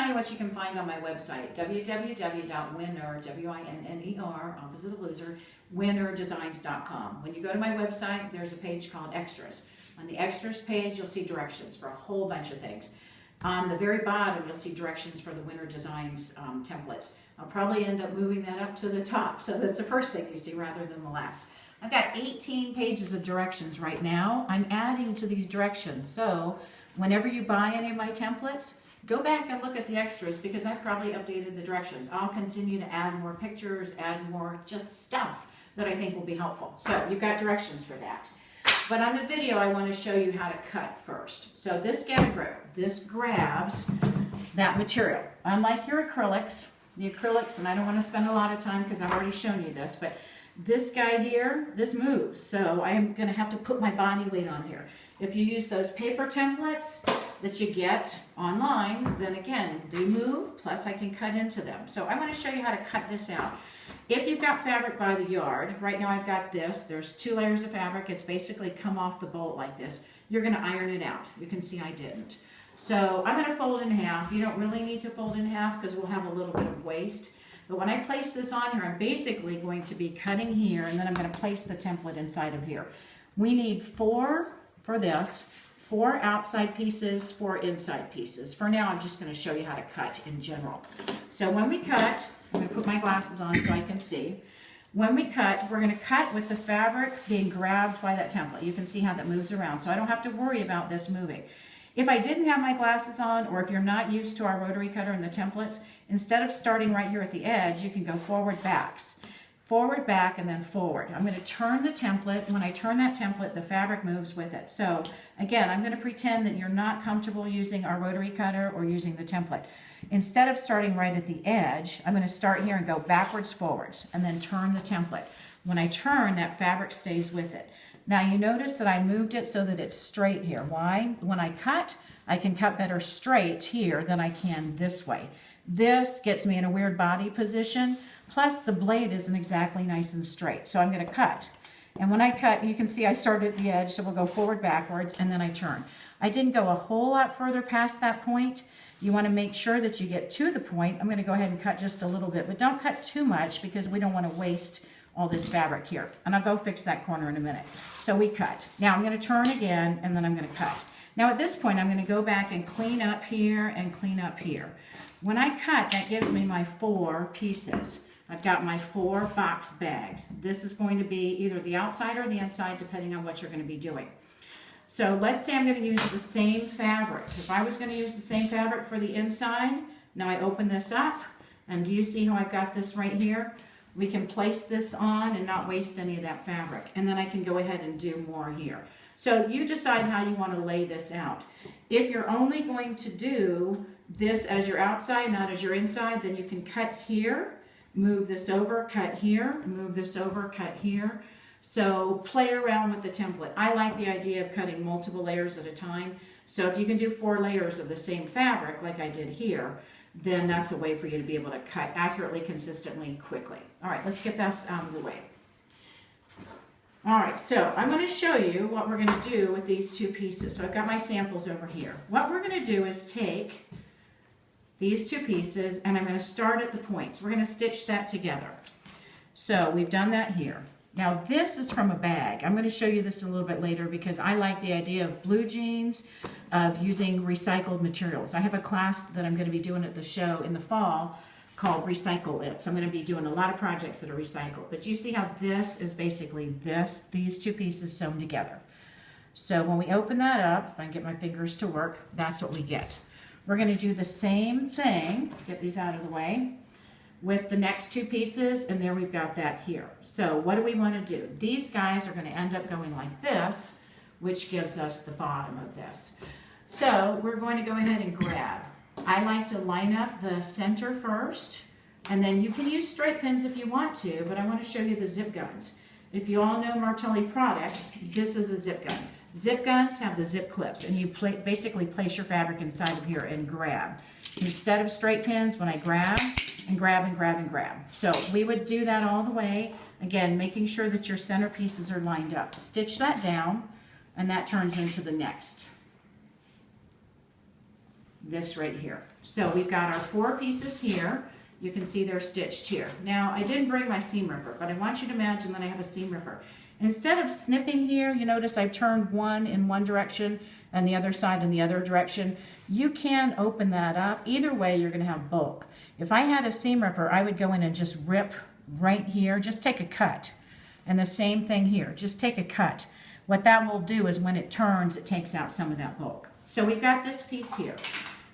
you what you can find on my website, www.winner, W-I-N-N-E-R, opposite of loser, winnerdesigns.com. When you go to my website, there's a page called Extras. On the Extras page, you'll see directions for a whole bunch of things. On the very bottom, you'll see directions for the Winner Designs templates. I'll probably end up moving that up to the top, so that's the first thing you see rather than the last. I've got 18 pages of directions right now. I'm adding to these directions, so whenever you buy any of my templates, go back and look at the extras because I probably updated the directions. I'll continue to add more pictures, add more just stuff that I think will be helpful. So you've got directions for that. But on the video, I want to show you how to cut first. So this this grabs that material. Unlike your acrylics, and I don't want to spend a lot of time because I've already shown you this, but this guy here, this moves. So I am going to have to put my body weight on here. If you use those paper templates that you get online, then again, they move, plus I can cut into them. So I want to show you how to cut this out. If you've got fabric by the yard, right now I've got this, there's 2 layers of fabric, it's basically come off the bolt like this. You're going to iron it out. You can see I didn't. So I'm going to fold in half. You don't really need to fold in half because we'll have a little bit of waste. But when I place this on here, I'm basically going to be cutting here, and then I'm going to place the template inside of here. We need 4 for this, 4 outside pieces, 4 inside pieces. For now, I'm just going to show you how to cut in general. So when we cut, I'm going to put my glasses on so I can see. When we cut, we're going to cut with the fabric being grabbed by that template. You can see how that moves around, so I don't have to worry about this moving. If I didn't have my glasses on, or if you're not used to our rotary cutter and the templates, instead of starting right here at the edge, you can go forward, backs. Forward, back, and then forward. I'm going to turn the template. When I turn that template, the fabric moves with it. So again, I'm going to pretend that you're not comfortable using our rotary cutter or using the template. Instead of starting right at the edge, I'm going to start here and go backwards, forwards, and then turn the template. When I turn, that fabric stays with it. Now you notice that I moved it so that it's straight here. Why? When I cut, I can cut better straight here than I can this way. This gets me in a weird body position, plus the blade isn't exactly nice and straight. So I'm going to cut. And when I cut, you can see I started at the edge, so we'll go forward, backwards, and then I turn. I didn't go a whole lot further past that point. You want to make sure that you get to the point. I'm going to go ahead and cut just a little bit, but don't cut too much because we don't want to waste all this fabric here. And I'll go fix that corner in a minute. So we cut. Now I'm going to turn again, and then I'm going to cut. Now at this point, I'm going to go back and clean up here and clean up here. When I cut, that gives me my 4 pieces. I've got my 4 box bags. This is going to be either the outside or the inside, depending on what you're going to be doing. So let's say I'm going to use the same fabric. If I was going to use the same fabric for the inside, now I open this up, and do you see how I've got this right here? We can place this on and not waste any of that fabric. And then I can go ahead and do more here. So you decide how you want to lay this out. If you're only going to do this as your outside, not as your inside, then you can cut here, move this over, cut here, move this over, cut here. So play around with the template. I like the idea of cutting multiple layers at a time. So if you can do 4 layers of the same fabric like I did here, then that's a way for you to be able to cut accurately, consistently, quickly. All right, let's get this out of the way. All right, so I'm going to show you what we're going to do with these 2 pieces. So I've got my samples over here. What we're going to do is take these 2 pieces, and I'm going to start at the points. We're going to stitch that together. So we've done that here. Now this is from a bag. I'm going to show you this a little bit later because I like the idea of blue jeans, of using recycled materials. I have a class that I'm going to be doing at the show in the fall called Recycle It. So I'm going to be doing a lot of projects that are recycled. But you see how this is basically these 2 pieces sewn together. So when we open that up, if I can get my fingers to work, that's what we get. We're going to do the same thing, get these out of the way, with the next 2 pieces, and there we've got that here. So what do we want to do? These guys are going to end up going like this, which gives us the bottom of this. So we're going to go ahead and grab. I like to line up the center first, and then you can use straight pins if you want to, but I want to show you the zip guns. If you all know Martelli products, this is a zip gun. Zip guns have the zip clips, and you basically place your fabric inside of here and grab. Instead of straight pins, when I grab and grab and grab and grab. So we would do that all the way. Again, making sure that your center pieces are lined up. Stitch that down, and that turns into the next. this right here. So we've got our 4 pieces here. You can see they're stitched here. Now, I didn't bring my seam ripper, but I want you to imagine that I have a seam ripper. Instead of snipping here, you notice I've turned one in one direction and the other side in the other direction. You can open that up. Either way, you're going to have bulk. If I had a seam ripper, I would go in and just rip right here. Just take a cut. And the same thing here. Just take a cut. What that will do is when it turns, it takes out some of that bulk. So we've got this piece here.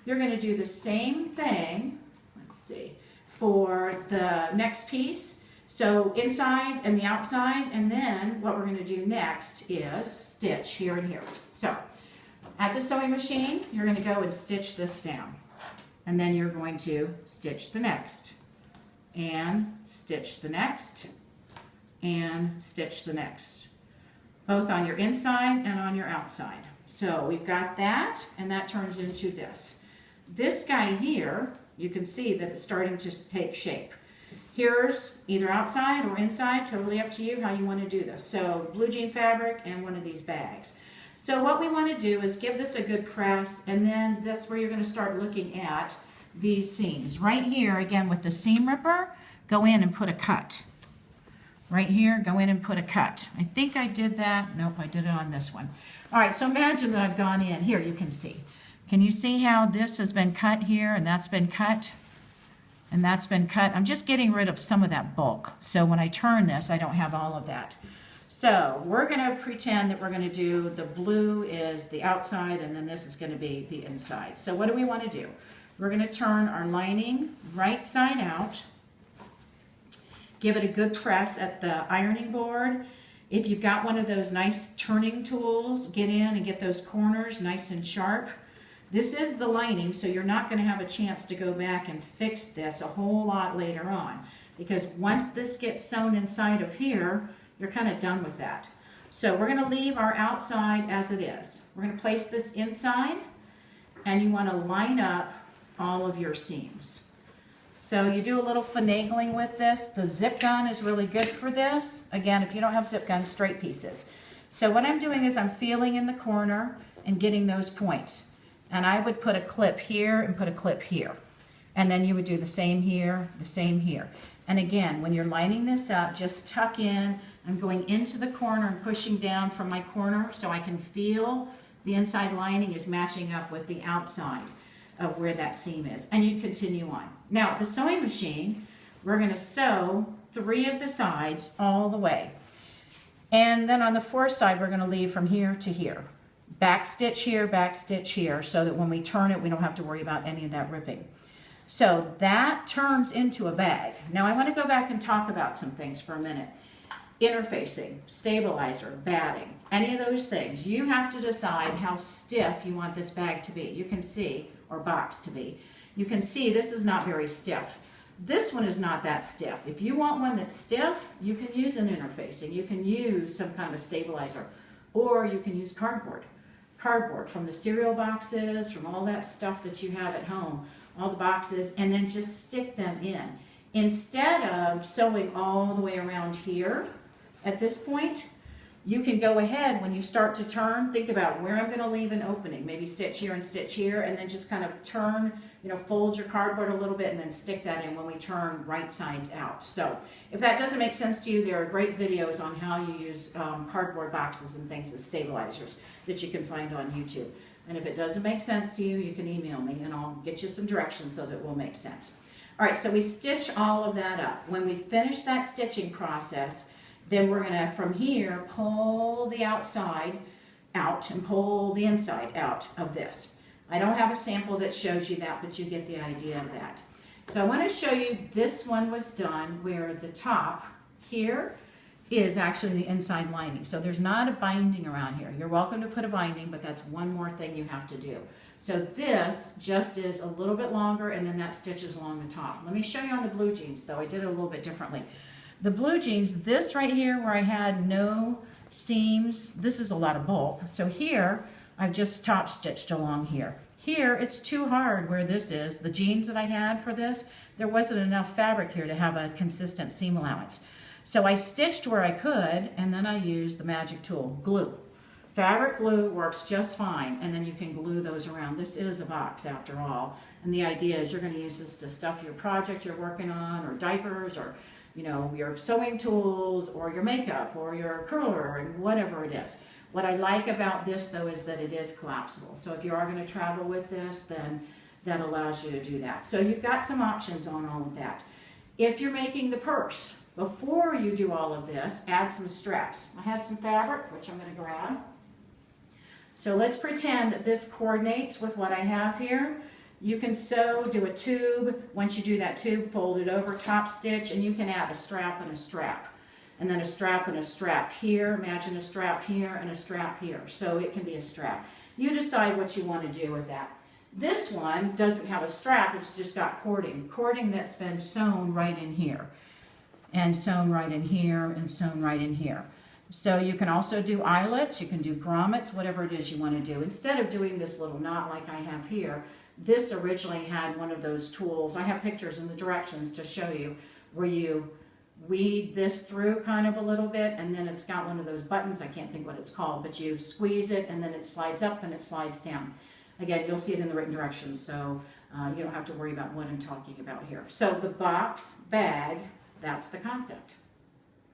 You're going to do the same thing, let's see, for the next piece. So inside and the outside, and then what we're going to do next is stitch here and here. So at the sewing machine, you're going to go and stitch this down. And then you're going to stitch the next, and stitch the next, and stitch the next. Both on your inside and on your outside. So we've got that, and that turns into this. This guy here, you can see that it's starting to take shape. Here's either outside or inside, totally up to you how you want to do this. So blue jean fabric and one of these bags. So what we want to do is give this a good press, and then that's where you're going to start looking at these seams. Right here, again with the seam ripper, go in and put a cut. Right here, go in and put a cut. I think I did that. Nope, I did it on this one. All right, so imagine that I've gone in. Here, you can see. Can you see how this has been cut here, and that's been cut, and that's been cut? I'm just getting rid of some of that bulk. So when I turn this, I don't have all of that. So we're going to pretend that we're going to do the blue is the outside, and then this is going to be the inside. So what do we want to do? We're going to turn our lining right side out. Give it a good press at the ironing board. If you've got one of those nice turning tools, get in and get those corners nice and sharp. This is the lining, so you're not going to have a chance to go back and fix this a whole lot later on. Because once this gets sewn inside of here, you're kind of done with that. So we're going to leave our outside as it is. We're going to place this inside, and you want to line up all of your seams. So you do a little finagling with this. The zip gun is really good for this. Again, if you don't have zip gun, straight pieces. So what I'm doing is I'm feeling in the corner and getting those points. And I would put a clip here and put a clip here. And then you would do the same here, the same here. And again, when you're lining this up, just tuck in. I'm going into the corner and pushing down from my corner so I can feel the inside lining is matching up with the outside of where that seam is. And you continue on. Now, at the sewing machine, we're going to sew 3 of the sides all the way. And then on the 4th side, we're going to leave from here to here. Back stitch here, so that when we turn it, we don't have to worry about any of that ripping. So that turns into a bag. Now I want to go back and talk about some things for a minute. Interfacing, stabilizer, batting, any of those things. You have to decide how stiff you want this bag to be. You can see, or box to be. You can see this is not very stiff. This one is not that stiff. If you want one that's stiff, you can use an interfacing. You can use some kind of stabilizer, or you can use cardboard. Cardboard from the cereal boxes, from all that stuff that you have at home, all the boxes, and then just stick them in. Instead of sewing all the way around here at this point, you can go ahead when you start to turn, think about where I'm going to leave an opening, maybe stitch here, and then just kind of turn, fold your cardboard a little bit and then stick that in when we turn right sides out. So if that doesn't make sense to you, there are great videos on how you use cardboard boxes and things as stabilizers that you can find on YouTube. And if it doesn't make sense to you, you can email me and I'll get you some directions so that it will make sense. All right, so we stitch all of that up. When we finish that stitching process, then we're gonna, from here, pull the outside out and pull the inside out of this. I don't have a sample that shows you that, but you get the idea of that. So I wanna show you this one was done where the top here is actually the inside lining. So there's not a binding around here. You're welcome to put a binding, but that's one more thing you have to do. So this just is a little bit longer, and then that stitch is along the top. Let me show you on the blue jeans, though. I did it a little bit differently. The blue jeans, this right here where I had no seams, this is a lot of bulk. So here, I've just top stitched along here. Here, it's too hard where this is. The jeans that I had for this, there wasn't enough fabric here to have a consistent seam allowance. So I stitched where I could, and then I used the magic tool, glue. Fabric glue works just fine, and then you can glue those around. This is a box after all, and the idea is you're going to use this to stuff your project you're working on, or diapers, or your sewing tools, or your makeup, or your curler, and whatever it is. What I like about this though is that it is collapsible. So if you are going to travel with this, then that allows you to do that. So you've got some options on all of that. If you're making the purse, before you do all of this, add some straps. I had some fabric, which I'm going to grab. So let's pretend that this coordinates with what I have here. You can sew, do a tube. Once you do that tube, fold it over, top stitch, and you can add a strap and a strap. And then a strap and a strap here. Imagine a strap here and a strap here. So it can be a strap. You decide what you want to do with that. This one doesn't have a strap, it's just got cording. Cording that's been sewn right in here. And sewn right in here, and sewn right in here. So you can also do eyelets, you can do grommets, whatever it is you want to do. Instead of doing this little knot like I have here, this originally had one of those tools. I have pictures in the directions to show you where you weed this through kind of a little bit, and then it's got one of those buttons, I can't think what it's called, but you squeeze it and then it slides up and it slides down. Again, you'll see it in the written directions, so you don't have to worry about what I'm talking about here. So the box bag, that's the concept.